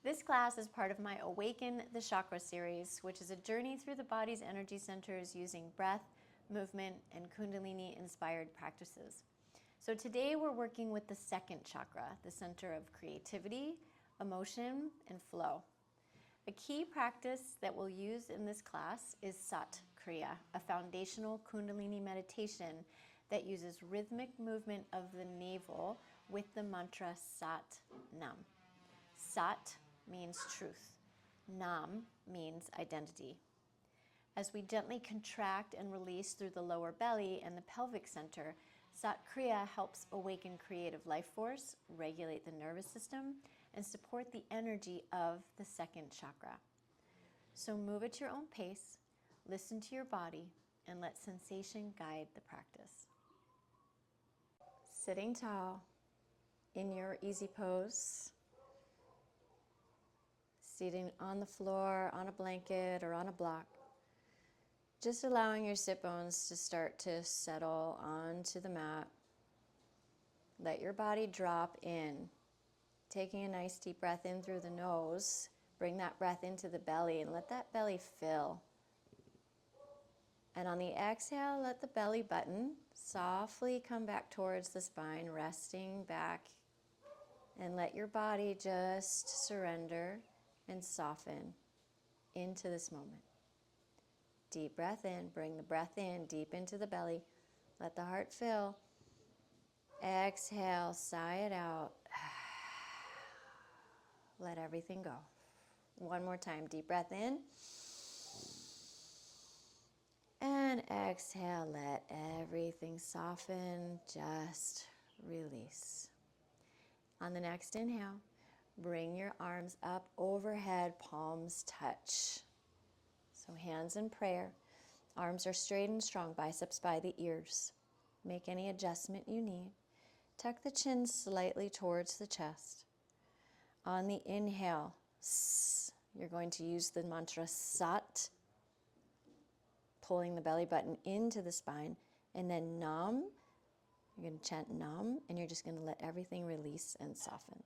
This class is part of my Awaken the Chakras series, which is a journey through the body's energy centers using breath, movement, and Kundalini-inspired practices. So today we're working with the second chakra, the center of creativity, emotion, and flow. A key practice that we'll use in this class is Sat Kriya, a foundational Kundalini meditation that uses rhythmic movement of the navel with the mantra Sat Nam. Sat means truth. Nam means identity. As we gently contract and release through the lower belly and the pelvic center, Sat Kriya helps awaken creative life force, regulate the nervous system, and support the energy of the second chakra. So move at your own pace, listen to your body, and let sensation guide the practice. Sitting tall in your easy pose, sitting on the floor, on a blanket, or on a block, just allowing your sit bones to start to settle onto the mat. Let your body drop in. Taking a nice deep breath in through the nose, bring that breath into the belly and let that belly fill. And on the exhale, let the belly button softly come back towards the spine, resting back, and let your body just surrender and soften into this moment. Deep breath in, bring the breath in deep into the belly. Let the heart fill. Exhale, sigh it out. Let everything go. One more time, deep breath in. And exhale, let everything soften, just release. On the next inhale, bring your arms up overhead, palms touch. So hands in prayer, arms are straight and strong, biceps by the ears. Make any adjustment you need. Tuck the chin slightly towards the chest. On the inhale, you're going to use the mantra Sat, pulling the belly button into the spine, and then Nam, you're going to chant Nam, and you're just going to let everything release and soften.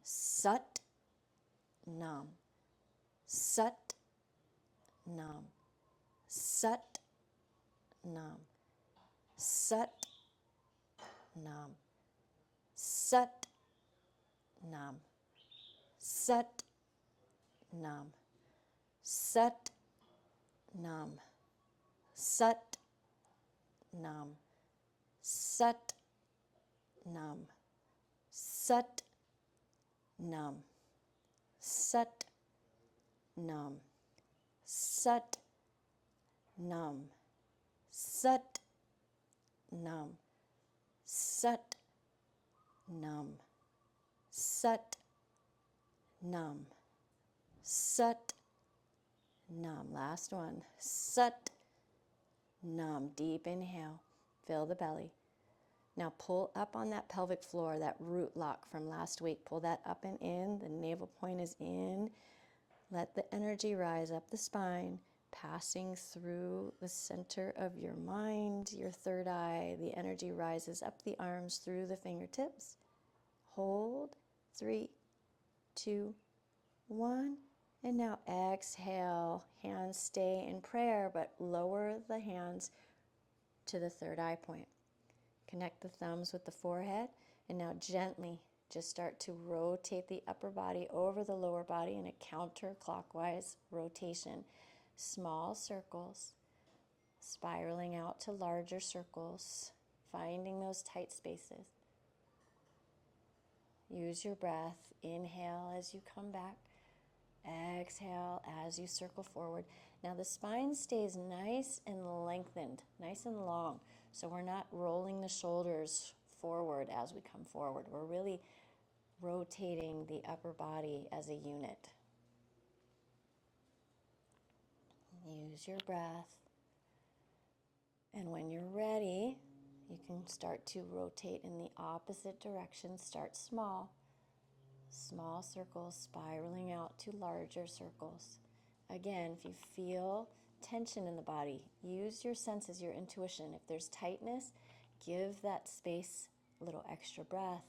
Sat Nam, Sat Nam, Sat Nam, Sat Nam, Sat Nam, Sat Nam, Sat Nam, Sat Nam, Sat Nam, Sat Nam, Sat Nam, Sat Nam, Sat Nam, Sat Nam, Sat Nam, Sat Nam. Last one. Sat Nam. Deep inhale. Fill the belly. Now pull up on that pelvic floor, that root lock from last week. Pull that up and in. The navel point is in. Let the energy rise up the spine, passing through the center of your mind, your third eye. The energy rises up the arms through the fingertips. Hold. 3, 2, 1. And now exhale. Hands stay in prayer, but lower the hands to the third eye point. Connect the thumbs with the forehead, and now gently just start to rotate the upper body over the lower body in a counterclockwise rotation. Small circles, spiraling out to larger circles, finding those tight spaces. Use your breath. Inhale as you come back. Exhale as you circle forward. Now the spine stays nice and lengthened, nice and long. So we're not rolling the shoulders forward as we come forward. We're really rotating the upper body as a unit. Use your breath. And when you're ready, you can start to rotate in the opposite direction. Start small. Small circles spiraling out to larger circles. Again, if you feel tension in the body, use your senses, your intuition. If there's tightness, give that space a little extra breath,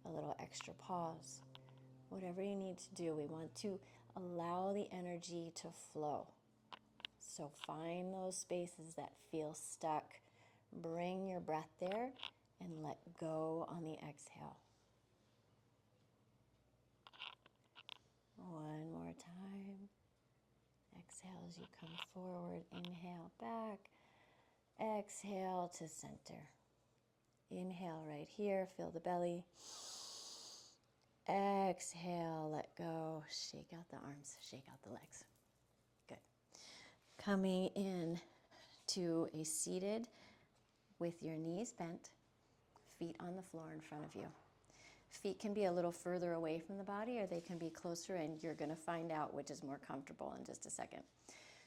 a little extra pause. Whatever you need to do, we want to allow the energy to flow. So find those spaces that feel stuck. Bring your breath there and let go on the exhale. One more time. Exhale as you come forward. Inhale back. Exhale to center. Inhale right here. Feel the belly. Exhale, let go. Shake out the arms. Shake out the legs. Good. Coming in to a seated with your knees bent, feet on the floor in front of you. Feet can be a little further away from the body, or they can be closer, and you're going to find out which is more comfortable in just a second.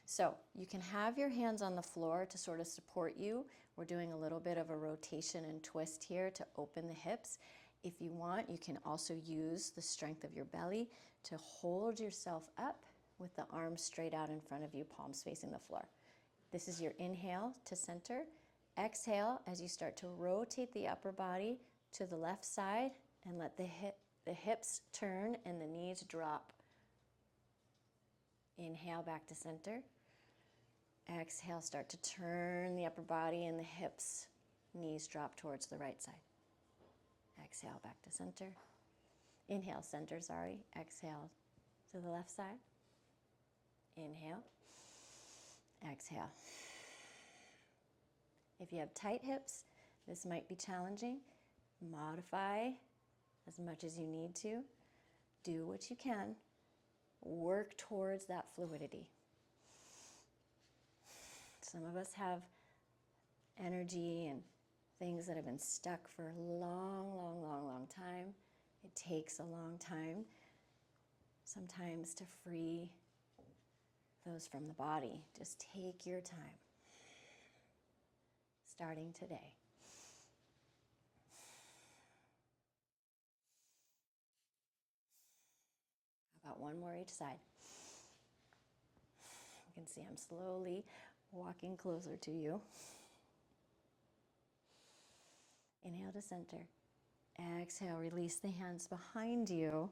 So you can have your hands on the floor to sort of support you. We're doing a little bit of a rotation and twist here to open the hips. If you want, you can also use the strength of your belly to hold yourself up with the arms straight out in front of you, palms facing the floor. This is your inhale to center. Exhale as you start to rotate the upper body to the left side and let the hips turn and the knees drop. Inhale back to center. Exhale, start to turn the upper body and the hips, knees drop towards the right side. Exhale back to center. Inhale, center, sorry. Exhale to the left side. Inhale. Exhale. If you have tight hips, this might be challenging. Modify as much as you need to. Do what you can. Work towards that fluidity. Some of us have energy and things that have been stuck for a long time. It takes a long time sometimes to free those from the body. Just take your time. Starting today. How about one more each side? You can see I'm slowly walking closer to you. Inhale to center. Exhale, release the hands behind you.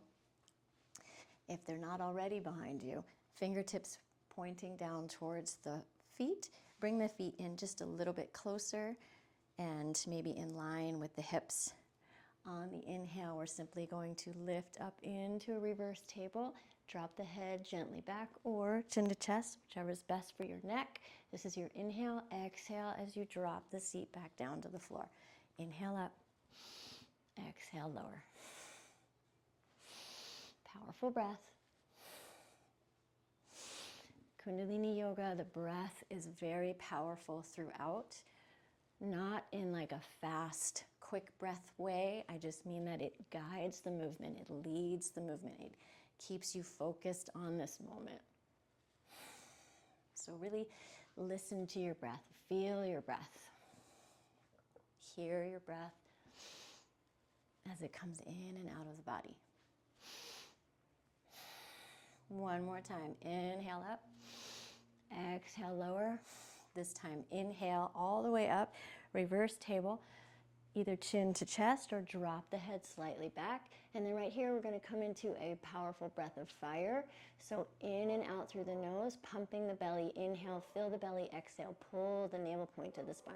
If they're not already behind you, fingertips pointing down towards the feet. Bring the feet in just a little bit closer and maybe in line with the hips. On the inhale, we're simply going to lift up into a reverse table. Drop the head gently back or chin to chest, whichever is best for your neck. This is your inhale. Exhale as you drop the seat back down to the floor. Inhale up. Exhale, lower. Powerful breath. Kundalini yoga, the breath is very powerful throughout. Not in like a fast, quick breath way. I just mean that it guides the movement. It leads the movement. It keeps you focused on this moment. So really listen to your breath. Feel your breath. Hear your breath as it comes in and out of the body. One more time. Inhale up. Exhale, lower. This time, inhale all the way up. Reverse table. Either chin to chest or drop the head slightly back. And then right here, we're going to come into a powerful breath of fire. So in and out through the nose, pumping the belly. Inhale, fill the belly. Exhale, pull the navel point to the spine.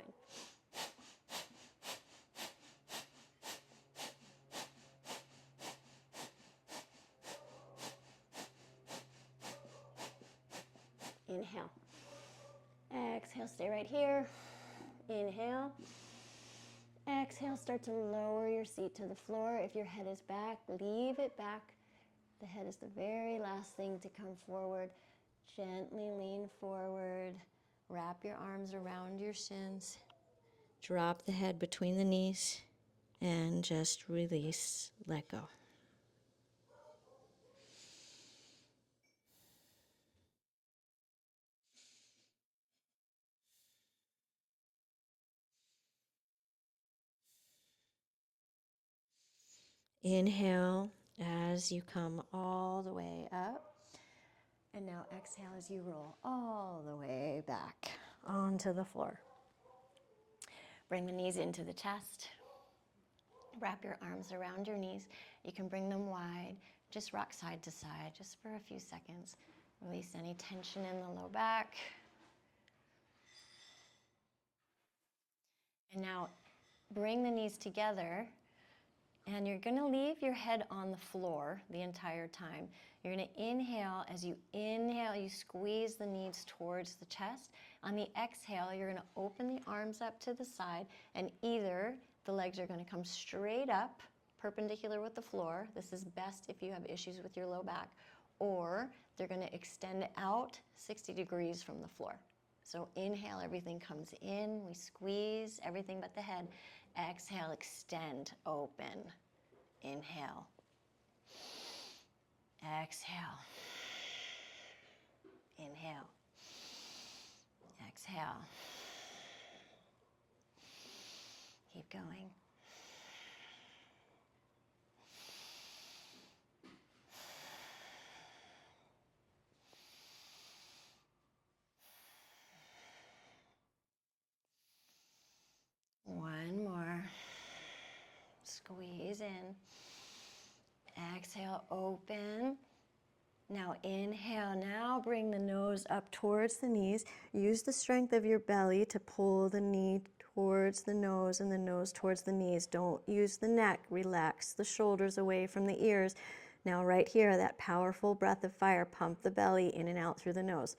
Inhale. Exhale, stay right here. Inhale. Exhale, start to lower your seat to the floor. If your head is back, leave it back. The head is the very last thing to come forward. Gently lean forward. Wrap your arms around your shins. Drop the head between the knees and just release, let go. Inhale as you come all the way up. And now exhale as you roll all the way back onto the floor. Bring the knees into the chest. Wrap your arms around your knees. You can bring them wide. Just rock side to side, just for a few seconds. Release any tension in the low back. And now bring the knees together, and you're going to leave your head on the floor the entire time. You're going to inhale. As you inhale, you squeeze the knees towards the chest. On the exhale, you're going to open the arms up to the side, and either the legs are going to come straight up, perpendicular with the floor. This is best if you have issues with your low back, or they're going to extend out 60 degrees from the floor. So inhale, everything comes in, we squeeze everything but the head. Exhale, extend, open. Inhale. Exhale. Inhale. Exhale. Keep going. One more. Squeeze in. Exhale, open. Now inhale. Now bring the nose up towards the knees. Use the strength of your belly to pull the knee towards the nose and the nose towards the knees. Don't use the neck. Relax the shoulders away from the ears. Now right here, that powerful breath of fire. Pump the belly in and out through the nose.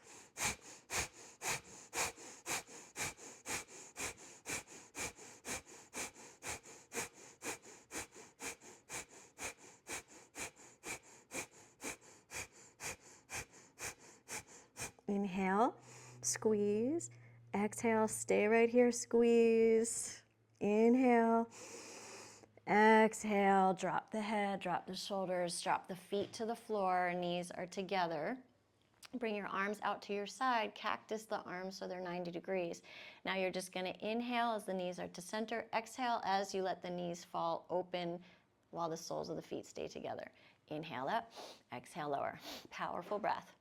Inhale, squeeze. Exhale, stay right here, squeeze. Inhale. Exhale, drop the head, drop the shoulders, drop the feet to the floor, knees are together. Bring your arms out to your side, cactus the arms so they're 90 degrees. Now you're just going to inhale as the knees are to center. Exhale as you let the knees fall open while the soles of the feet stay together. Inhale up, exhale lower. Powerful breath.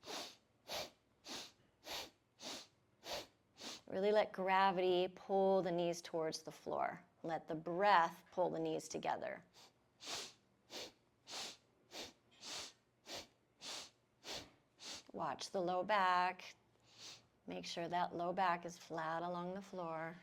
Really let gravity pull the knees towards the floor. Let the breath pull the knees together. Watch the low back. Make sure that low back is flat along the floor.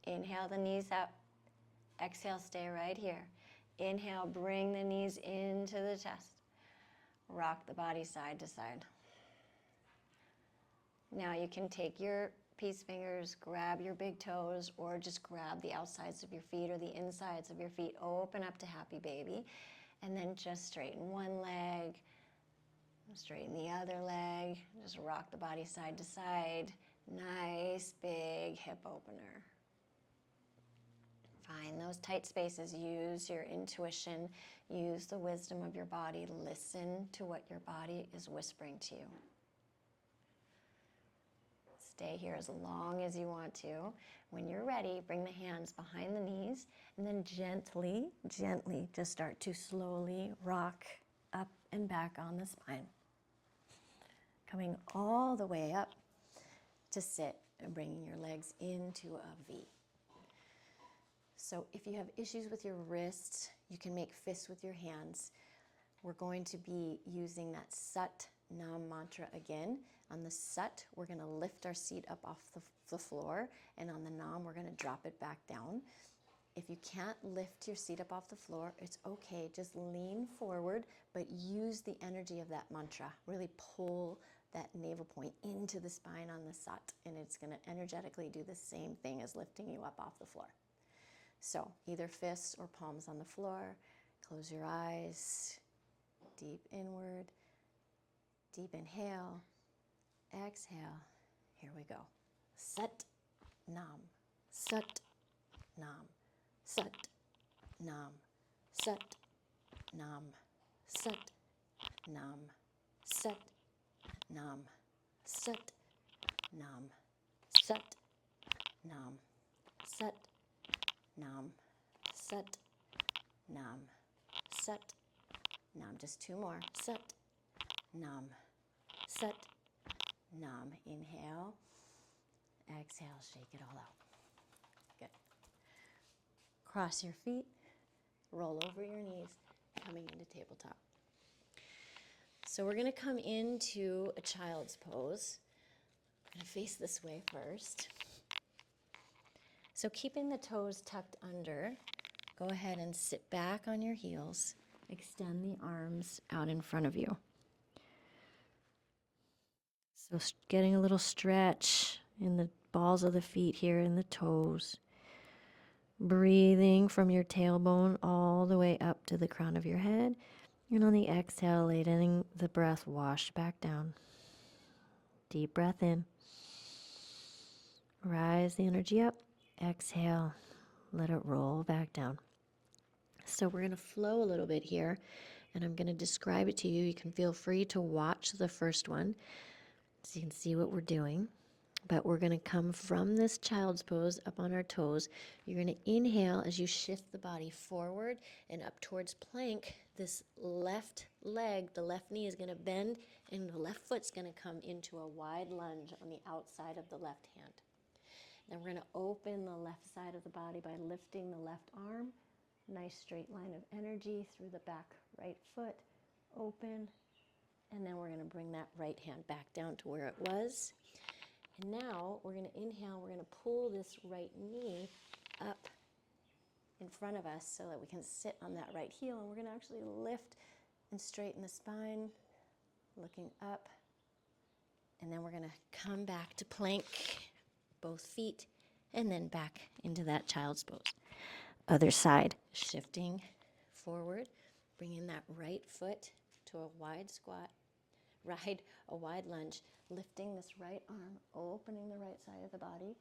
Inhale the knees up. Exhale, stay right here. Inhale, bring the knees into the chest. Rock the body side to side. Now you can take your peace fingers, grab your big toes, or just grab the outsides of your feet or the insides of your feet. Open up to happy baby. And then just straighten one leg, straighten the other leg. Just rock the body side to side. Nice big hip opener. Find those tight spaces. Use your intuition. Use the wisdom of your body. Listen to what your body is whispering to you. Stay here as long as you want to. When you're ready, bring the hands behind the knees and then gently, gently just start to slowly rock up and back on the spine. Coming all the way up to sit and bringing your legs into a V. So if you have issues with your wrists, you can make fists with your hands. We're going to be using that Sat Nam mantra again. On the Sat, we're going to lift our seat up off the floor, and on the Nam, we're going to drop it back down. If you can't lift your seat up off the floor, it's okay. Just lean forward, but use the energy of that mantra. Really pull that navel point into the spine on the Sat, and it's going to energetically do the same thing as lifting you up off the floor. So either fists or palms on the floor. Close your eyes. Deep inward. Deep inhale. Exhale. Here we go. Sat Nam. Sat Nam. Sat Nam. Sat Nam. Sat Nam. Sat Nam. Sat Nam. Sat Nam. Sat Nam, Sat, Nam, Sat, Nam. Just 2 more. Sat, Nam. Sat, Nam. Inhale. Exhale, shake it all out. Good. Cross your feet, roll over your knees, coming into tabletop. So we're going to come into a child's pose. I'm going to face this way first. So keeping the toes tucked under, go ahead and sit back on your heels. Extend the arms out in front of you. So getting a little stretch in the balls of the feet here and the toes. Breathing from your tailbone all the way up to the crown of your head. And on the exhale, letting the breath wash back down. Deep breath in. Rise the energy up. Exhale. Let it roll back down. So we're going to flow a little bit here, and I'm going to describe it to you. You can feel free to watch the first one so you can see what we're doing. But we're going to come from this child's pose up on our toes. You're going to inhale as you shift the body forward and up towards plank. This left leg, the left knee is going to bend, and the left foot's going to come into a wide lunge on the outside of the left hand. Then we're going to open the left side of the body by lifting the left arm. Nice straight line of energy through the back right foot. Open. And then we're going to bring that right hand back down to where it was. And now we're going to inhale. We're going to pull this right knee up in front of us so that we can sit on that right heel. And we're going to actually lift and straighten the spine, looking up. And then we're going to come back to plank, both feet, and then back into that child's pose. Other side, shifting forward, bringing that right foot to a wide squat, ride a wide lunge, lifting this right arm, opening the right side of the body,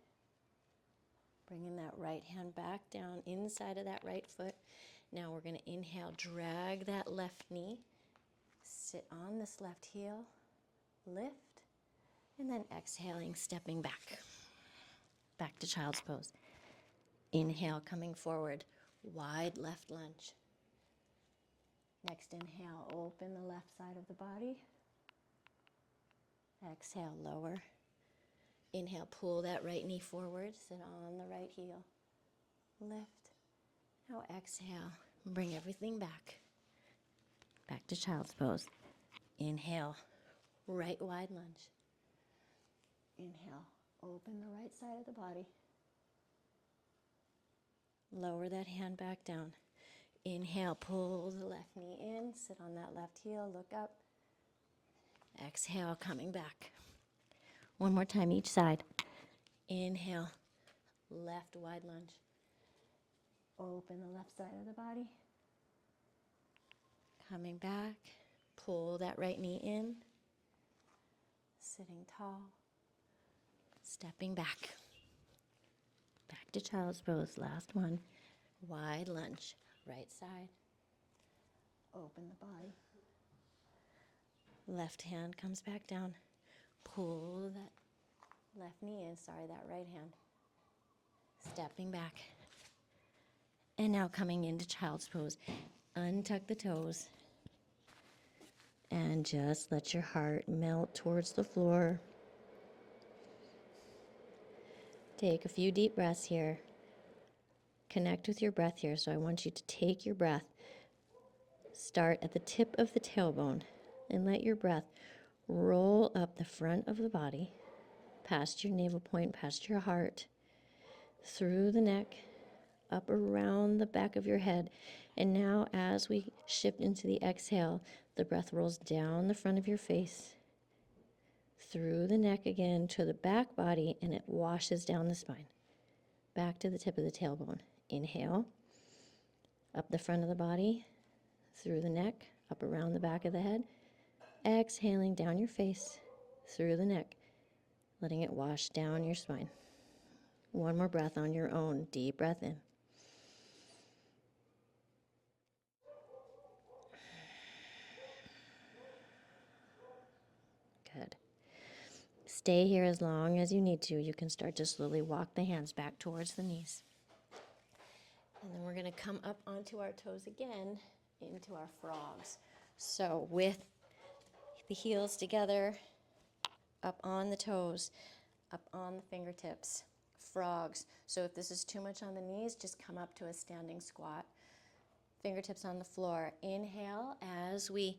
bringing that right hand back down inside of that right foot. Now we're going to inhale, drag that left knee, sit on this left heel, lift, and then exhaling, stepping back to child's pose. Inhale, coming forward, wide left lunge. Next inhale, open the left side of the body. Exhale, lower. Inhale, pull that right knee forward, sit on the right heel. Lift. Now exhale, bring everything back to child's pose. Inhale, right wide lunge. Inhale, open the right side of the body. Lower that hand back down. Inhale, pull the left knee in, sit on that left heel, look up. Exhale, coming back. One more time each side. Inhale, left wide lunge. Open the left side of the body. Coming back, pull that right knee in. Sitting tall. Stepping back to child's pose. Last one. Wide lunge, right side. Open the body. Left hand comes back down. Pull that left knee in, that right hand. Stepping back. And now coming into child's pose. Untuck the toes. And just let your heart melt towards the floor. Take a few deep breaths here. Connect with your breath here. So I want you to take your breath. Start at the tip of the tailbone and let your breath roll up the front of the body, past your navel point, past your heart, through the neck, up around the back of your head. And now as we shift into the exhale, the breath rolls down the front of your face, through the neck again to the back body, and it washes down the spine. Back to the tip of the tailbone. Inhale, up the front of the body, through the neck, up around the back of the head. Exhaling down your face, through the neck, letting it wash down your spine. One more breath on your own. Deep breath in. Good. Stay here as long as you need to. You can start to slowly walk the hands back towards the knees. And then we're going to come up onto our toes again into our frogs. So with the heels together, up on the toes, up on the fingertips, frogs. So if this is too much on the knees, just come up to a standing squat. Fingertips on the floor. Inhale as we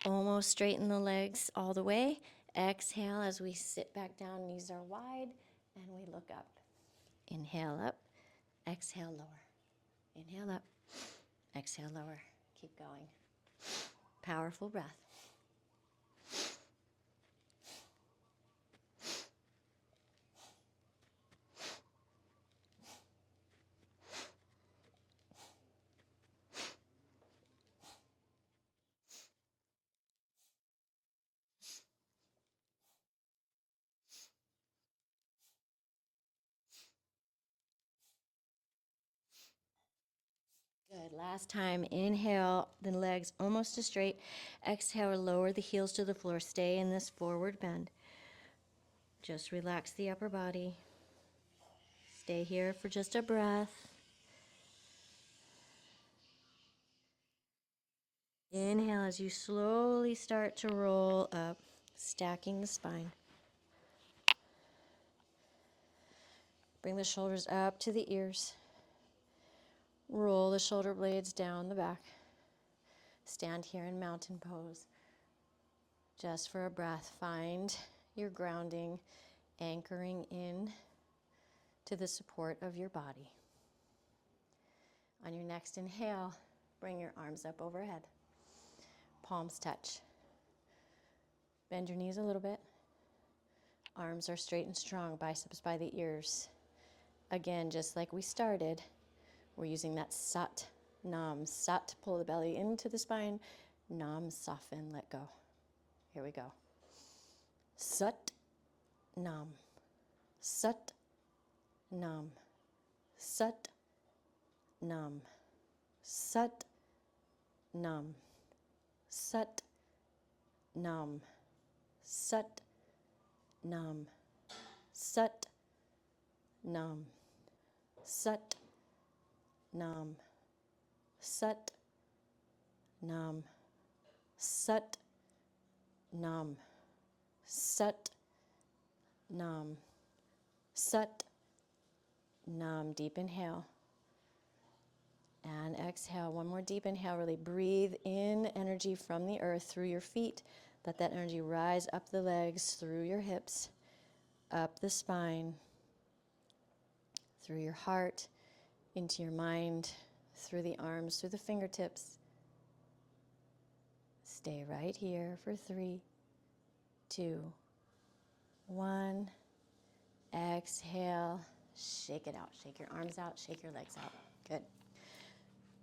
almost straighten the legs all the way. Exhale as we sit back down, knees are wide, and we look up. Inhale up, exhale lower. Inhale up, exhale lower. Keep going. Powerful breath. Good. Last time, inhale, the legs almost to straight. Exhale, lower the heels to the floor. Stay in this forward bend. Just relax the upper body. Stay here for just a breath. Inhale as you slowly start to roll up, stacking the spine. Bring the shoulders up to the ears. Roll the shoulder blades down the back. Stand here in mountain pose. Just for a breath, find your grounding, anchoring in to the support of your body. On your next inhale, bring your arms up overhead. Palms touch. Bend your knees a little bit. Arms are straight and strong, biceps by the ears. Again, just like we started, we're using that Sat, Nam. Sat, pull the belly into the spine. Nam, soften, let go. Here we go. Sat, Nam. Sat, Nam. Sat, Nam. Sat, Nam. Sat, Nam. Sat, Nam. Sat, Nam. Sat, Nam. Sat, Nam. Sat, Nam. Sat, Nam. Sat, Nam. Deep inhale. And exhale. One more deep inhale. Really breathe in energy from the earth through your feet. Let that energy rise up the legs, through your hips, up the spine, through your heart, into your mind, through the arms, through the fingertips. Stay right here for 3, 2, 1. Exhale. Shake it out. Shake your arms out. Shake your legs out. Good.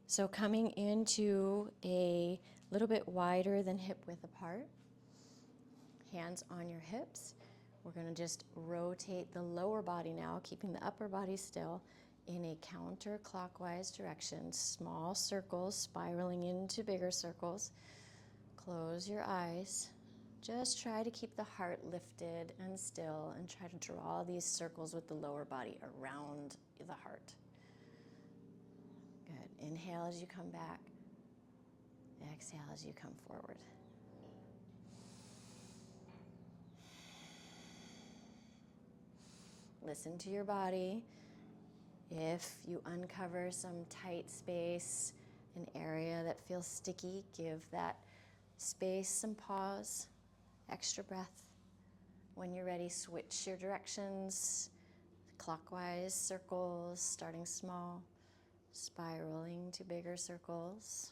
So coming into a little bit wider than hip width apart. Hands on your hips. We're going to just rotate the lower body now, keeping the upper body still in a counterclockwise direction. Small circles spiraling into bigger circles. Close your eyes. Just try to keep the heart lifted and still and try to draw these circles with the lower body around the heart. Good. Inhale as you come back. Exhale as you come forward. Listen to your body. If you uncover some tight space, an area that feels sticky, give that space some pause, extra breath. When you're ready, switch your directions, clockwise circles, starting small, spiraling to bigger circles.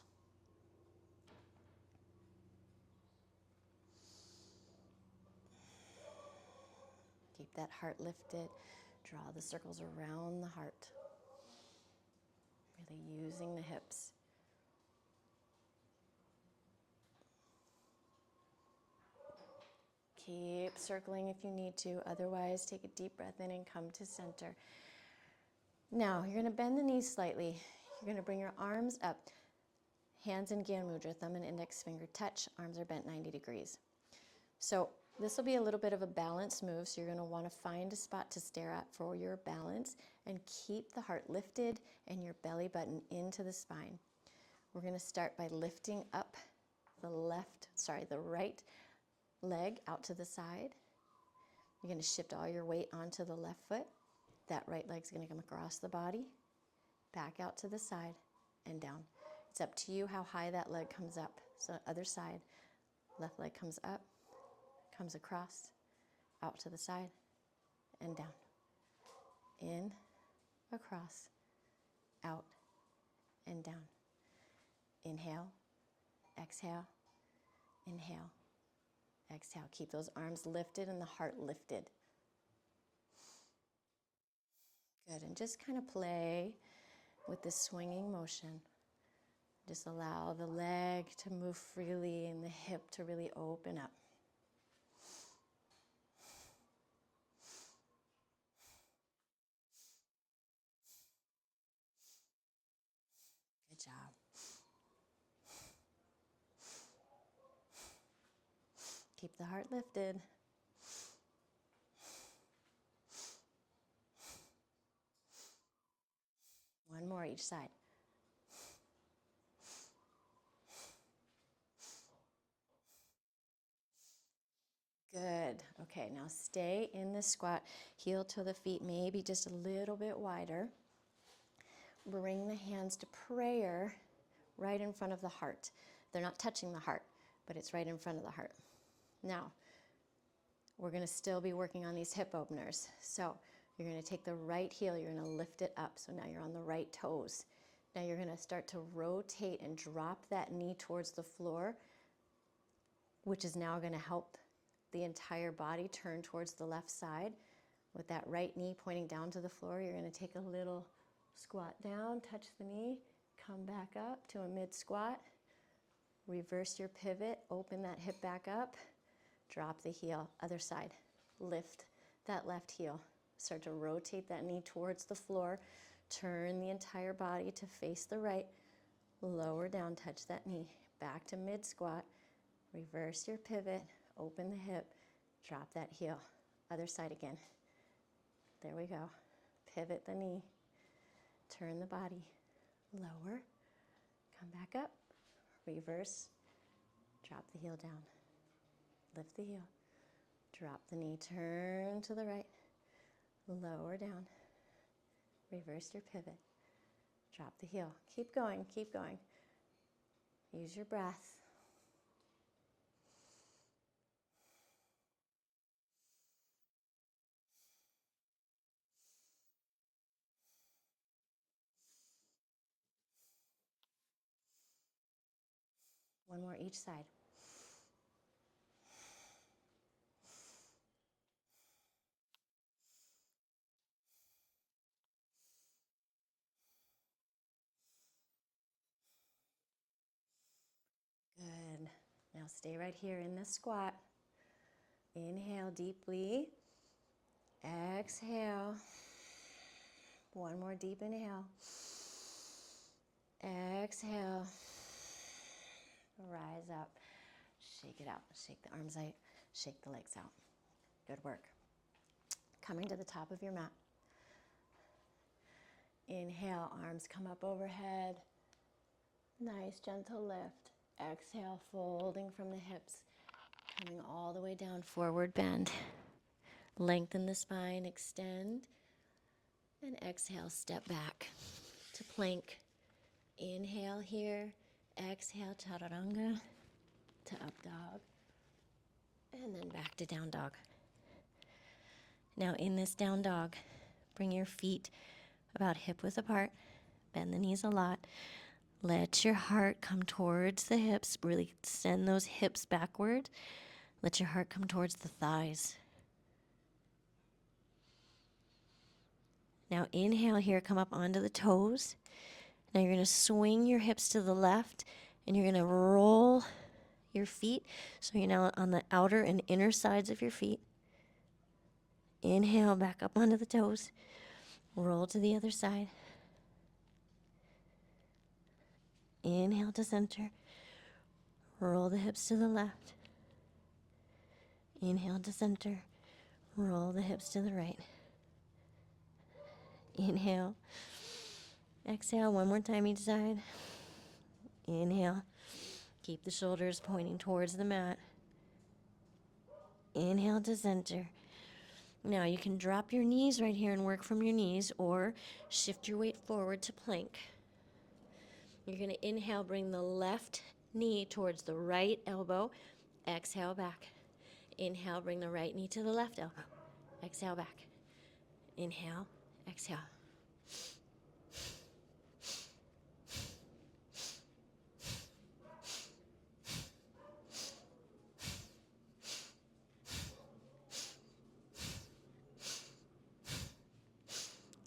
Keep that heart lifted. Draw the circles around the heart. Really using the hips. Keep circling if you need to. Otherwise, take a deep breath in and come to center. Now, you're going to bend the knees slightly. You're going to bring your arms up. Hands in Gyan Mudra, thumb and index finger touch. Arms are bent 90 degrees. So this will be a little bit of a balance move. So you're going to want to find a spot to stare at for your balance and keep the heart lifted and your belly button into the spine. We're going to start by lifting up the right leg out to the side. You're going to shift all your weight onto the left foot. That right leg's going to come across the body, back out to the side, and down. It's up to you how high that leg comes up. So other side, left leg comes up, comes across, out to the side, and down. In, across, out, and down. Inhale, exhale, inhale, exhale. Keep those arms lifted and the heart lifted. Good, and just kind of play with this swinging motion. Just allow the leg to move freely and the hip to really open up. Good job. Keep the heart lifted. One more each side. Good. Okay, now stay in this squat. Heel to the feet, maybe just a little bit wider. Bring the hands to prayer right in front of the heart. They're not touching the heart, but it's right in front of the heart. Now, we're going to still be working on these hip openers. So you're going to take the right heel, you're going to lift it up. So now you're on the right toes. Now you're going to start to rotate and drop that knee towards the floor, which is now going to help the entire body turn towards the left side. With that right knee pointing down to the floor, you're going to take a little squat down, touch the knee, come back up to a mid squat, reverse your pivot, open that hip back up, drop the heel, other side, lift that left heel, start to rotate that knee towards the floor, turn the entire body to face the right, lower down, touch that knee, back to mid squat, reverse your pivot, open the hip, drop that heel, other side again. There we go. Pivot the knee, turn the body, lower, come back up, reverse, drop the heel down, lift the heel, drop the knee, turn to the right, lower down, reverse your pivot, drop the heel. Keep going, keep going. Use your breath. One more each side. Good. Now stay right here in this squat. Inhale deeply. Exhale. One more deep inhale. Exhale. Rise up. Shake it out. Shake the arms out. Shake the legs out. Good work. Coming to the top of your mat. Inhale, arms come up overhead. Nice, gentle lift. Exhale, folding from the hips. Coming all the way down, forward bend. Lengthen the spine, extend. And exhale, step back to plank. Inhale here. Exhale, chaturanga to up dog. And then back to down dog. Now in this down dog, bring your feet about hip width apart. Bend the knees a lot. Let your heart come towards the hips. Really send those hips backward. Let your heart come towards the thighs. Now inhale here, come up onto the toes. Now you're going to swing your hips to the left and you're going to roll your feet. So you're now on the outer and inner sides of your feet. Inhale, back up onto the toes. Roll to the other side. Inhale to center. Roll the hips to the left. Inhale to center. Roll the hips to the right. Inhale. Exhale, one more time each side. Inhale. Keep the shoulders pointing towards the mat. Inhale to center. Now you can drop your knees right here and work from your knees, or shift your weight forward to plank. You're going to inhale, bring the left knee towards the right elbow. Exhale back. Inhale, bring the right knee to the left elbow. Exhale back. Inhale, exhale.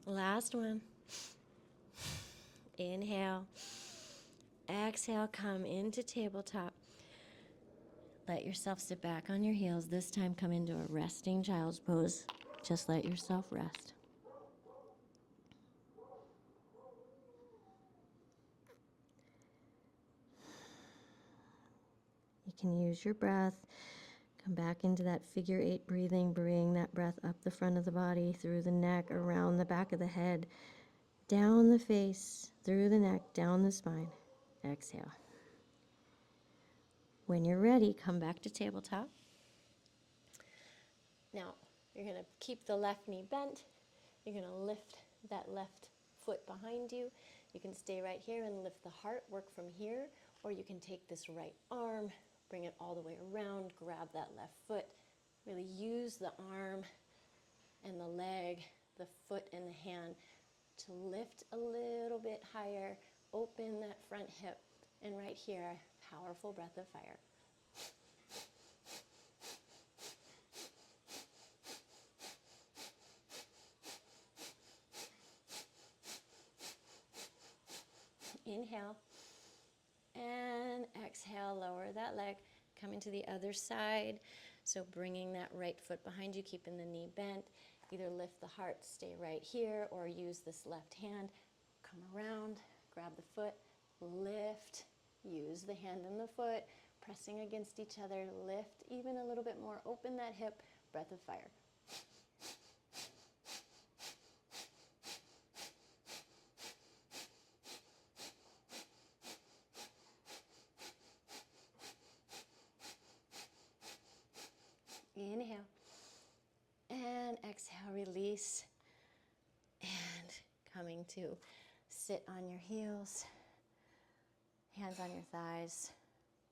Last one. Inhale. Exhale, come into tabletop. Let yourself sit back on your heels. This time come into a resting child's pose. Just let yourself rest. You can use your breath. Come back into that figure 8 breathing. Bring that breath up the front of the body, through the neck, around the back of the head, down the face, through the neck, down the spine. Exhale. When you're ready, come back to tabletop. Now, you're going to keep the left knee bent. You're going to lift that left foot behind you. You can stay right here and lift the heart, work from here, or you can take this right arm, bring it all the way around, grab that left foot, really use the arm and the leg, the foot and the hand to lift a little bit higher, open that front hip, and right here, a powerful breath of fire. Inhale and exhale, lower that leg, coming to the other side. So bringing that right foot behind you, keeping the knee bent. Either lift the heart, stay right here, or use this left hand. Come around, grab the foot, lift, use the hand and the foot, pressing against each other, lift even a little bit more, open that hip, breath of fire. Inhale and exhale, release, and coming to sit on your heels, hands on your thighs,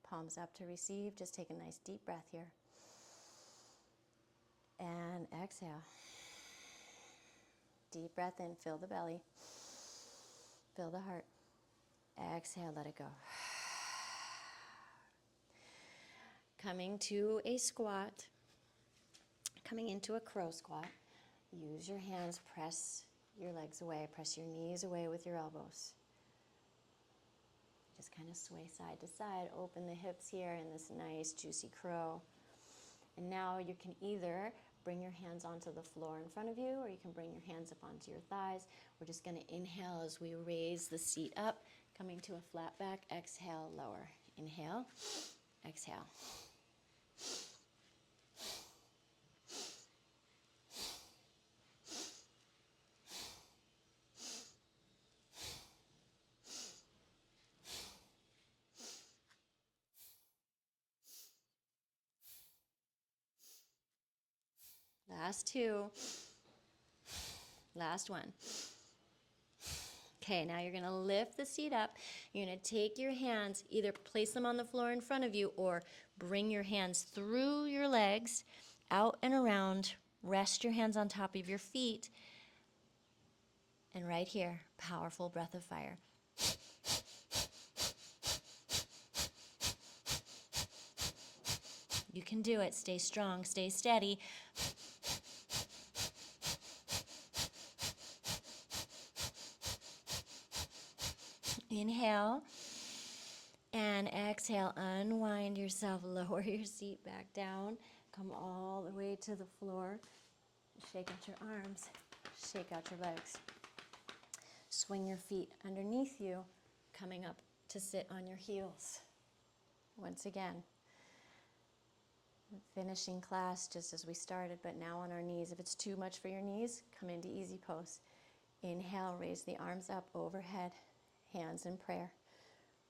palms up to receive. Just take a nice deep breath here. And exhale. Deep breath in, fill the belly, fill the heart. Exhale, let it go. Coming to a squat. Coming into a crow squat, use your hands, press your legs away, press your knees away with your elbows. Just kind of sway side to side, open the hips here in this nice juicy crow. And now you can either bring your hands onto the floor in front of you, or you can bring your hands up onto your thighs. We're just going to inhale as we raise the seat up, coming to a flat back. Exhale, lower. Inhale, exhale. Last two. Last one. Okay, now you're going to lift the seat up. You're going to take your hands, either place them on the floor in front of you or bring your hands through your legs, out and around. Rest your hands on top of your feet. And right here, powerful breath of fire. You can do it. Stay strong, stay steady. Inhale and exhale. Unwind yourself. Lower your seat back down. Come all the way to the floor. Shake out your arms. Shake out your legs. Swing your feet underneath you, coming up to sit on your heels. Once again, finishing class just as we started, but now on our knees. If it's too much for your knees, come into easy pose. Inhale, raise the arms up overhead, hands in prayer.